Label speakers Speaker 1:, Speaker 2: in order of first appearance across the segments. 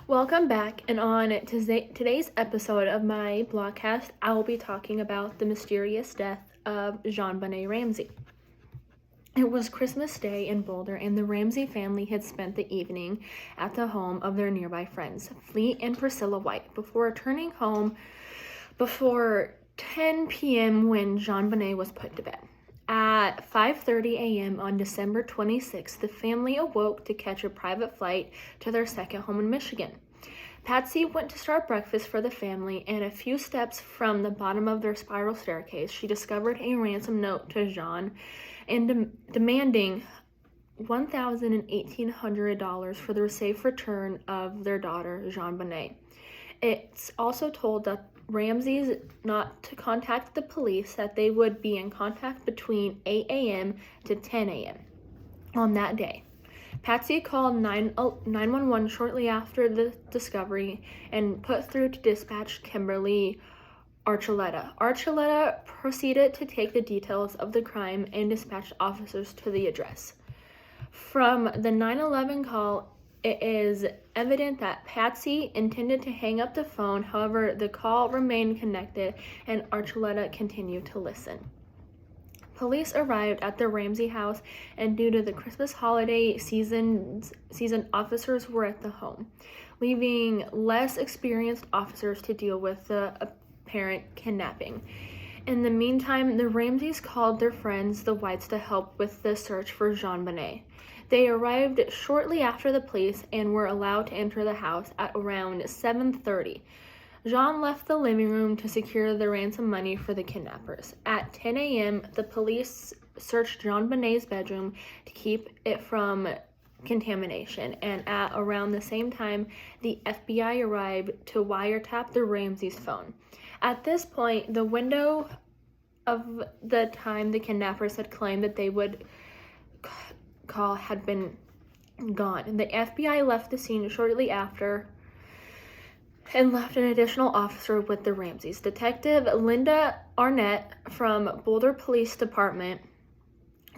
Speaker 1: Welcome back, and on today's episode of my blogcast, I will be talking about the mysterious death of Jonbenèt Ramsey. It was Christmas Day in Boulder, and the Ramsey family had spent the evening at the home of their nearby friends, Fleet and Priscilla White, before returning home before 10 p.m. when Jonbenèt was put to bed. At 5:30 a.m. on December 26th, the family awoke to catch a private flight to their second home in Michigan. Patsy went to start breakfast for the family, and a few steps from the bottom of their spiral staircase, she discovered a ransom note to John and demanding $1,000 and $1,800 for the safe return of their daughter, Jonbenèt. It's also told that Ramsey's not to contact the police, that they would be in contact between 8 a.m. to 10 a.m. on that day. Patsy called 911 shortly after the discovery and put through to dispatch Kimberly Archuleta. Archuleta proceeded to take the details of the crime and dispatched officers to the address. From the 911 call, it is evident that Patsy intended to hang up the phone. However, the call remained connected and Archuleta continued to listen. Police arrived at the Ramsey house, and due to the Christmas holiday season, officers were at the home, leaving less experienced officers to deal with the apparent kidnapping. In the meantime, the Ramseys called their friends, the Whites, to help with the search for Jonbenèt. They arrived shortly after the police and were allowed to enter the house at around 7:30. John left the living room to secure the ransom money for the kidnappers. At 10 a.m., the police searched Jonbenèt's bedroom to keep it from contamination, and at around the same time, the FBI arrived to wiretap the Ramseys' phone. At this point, the window of the time the kidnappers had claimed that they would call had been gone. The FBI left the scene shortly after and left an additional officer with the Ramseys. Detective Linda Arnett from Boulder Police Department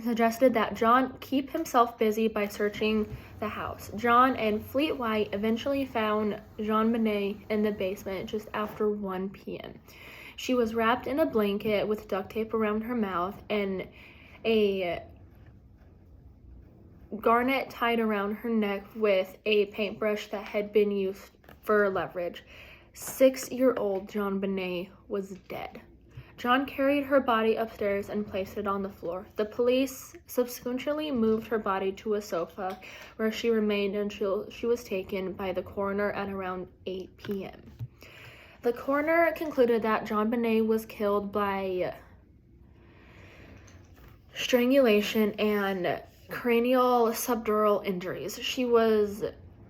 Speaker 1: suggested that John keep himself busy by searching the house. John and Fleet White eventually found Jonbenèt in the basement just after 1 p.m. She was wrapped in a blanket with duct tape around her mouth and a garnet tied around her neck with a paintbrush that had been used for leverage. 6-year-old Jonbenèt was dead. John carried her body upstairs and placed it on the floor. The police subsequently moved her body to a sofa where she remained until she was taken by the coroner at around 8 p.m. The coroner concluded that Jonbenèt was killed by strangulation and cranial subdural injuries.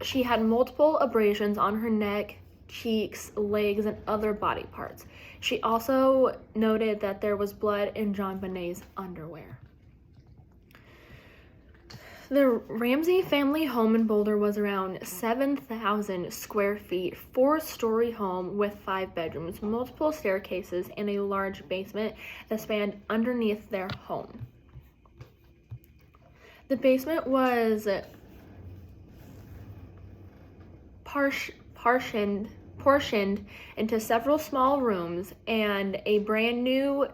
Speaker 1: She had multiple abrasions on her neck, cheeks, legs, and other body parts. She also noted that there was blood in Jonbenèt's underwear. The Ramsey family home in Boulder was around 7,000 square feet, 4-story home with 5 bedrooms, multiple staircases, and a large basement that spanned underneath their home. The basement was portioned into several small rooms, and a brand new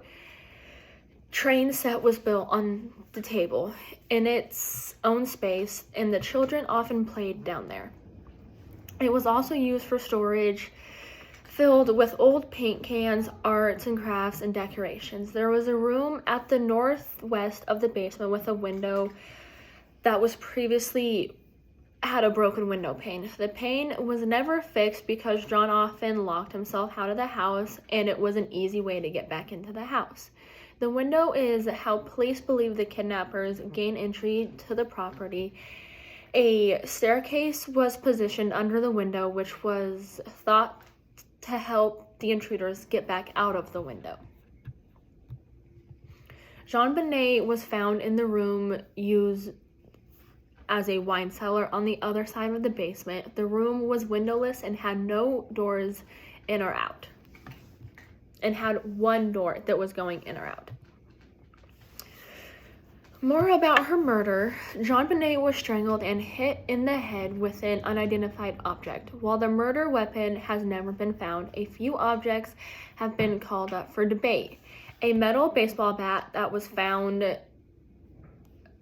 Speaker 1: train set was built on the table in its own space, and the children often played down there. It was also used for storage, filled with old paint cans, arts and crafts, and decorations. There was a room at the northwest of the basement with a window that was previously had a broken window pane. The pane was never fixed because John often locked himself out of the house, and it was an easy way to get back into the house. The window is how police believe the kidnappers gained entry to the property. A staircase was positioned under the window, which was thought to help the intruders get back out of the window. Jonbenèt was found in the room used as a wine cellar on the other side of the basement. The room was windowless and had no doors in or out, and had one door that was going in or out. More about her murder. Jonbenèt was strangled and hit in the head with an unidentified object. While the murder weapon has never been found, a few objects have been called up for debate. A metal baseball bat that was found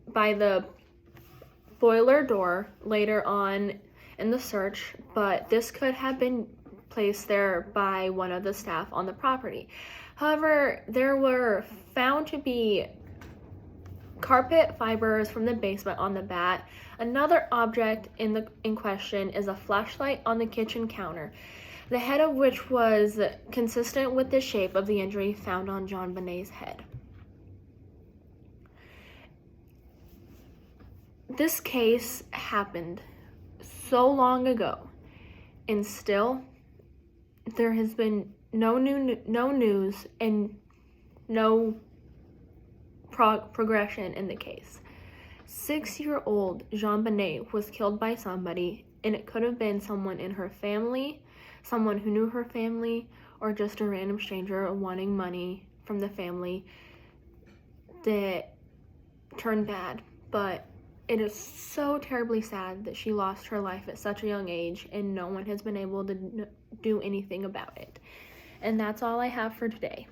Speaker 1: by the boiler door later on in the search, but this could have been placed there by one of the staff on the property. However, there were found to be carpet fibers from the basement on the bat. Another object in question is a flashlight on the kitchen counter, the head of which was consistent with the shape of the injury found on Jonbenèt's head. This case happened so long ago, and still there has been no news and no progression in the case. 6-year-old Jonbenèt was killed by somebody, and it could have been someone in her family, someone who knew her family, or just a random stranger wanting money from the family that turned bad. But it is so terribly sad that she lost her life at such a young age, and no one has been able to do anything about it. And that's all I have for today.